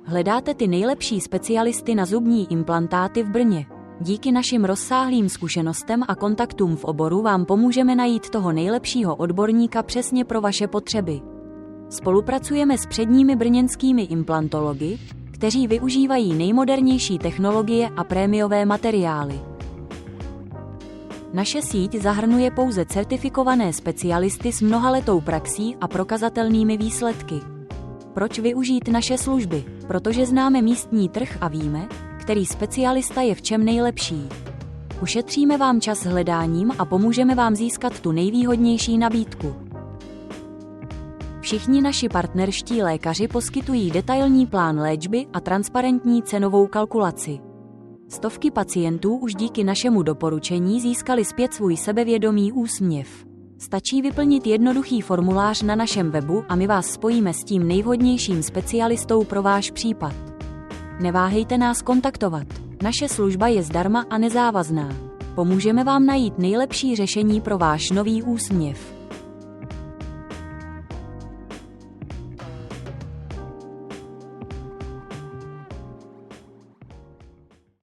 Hledáte ty nejlepší specialisty na zubní implantáty v Brně. Díky našim rozsáhlým zkušenostem a kontaktům v oboru vám pomůžeme najít toho nejlepšího odborníka přesně pro vaše potřeby. Spolupracujeme s předními brněnskými implantology, kteří využívají nejmodernější technologie a prémiové materiály. Naše síť zahrnuje pouze certifikované specialisty s mnohaletou praxí a prokazatelnými výsledky. Proč využít naše služby? Protože známe místní trh a víme, který specialista je v čem nejlepší. Ušetříme vám čas hledáním a pomůžeme vám získat tu nejvýhodnější nabídku. Všichni naši partnerští lékaři poskytují detailní plán léčby a transparentní cenovou kalkulaci. Stovky pacientů už díky našemu doporučení získali zpět svůj sebevědomý úsměv. Stačí vyplnit jednoduchý formulář na našem webu a my vás spojíme s tím nejvhodnějším specialistou pro váš případ. Neváhejte nás kontaktovat. Naše služba je zdarma a nezávazná. Pomůžeme vám najít nejlepší řešení pro váš nový úsměv.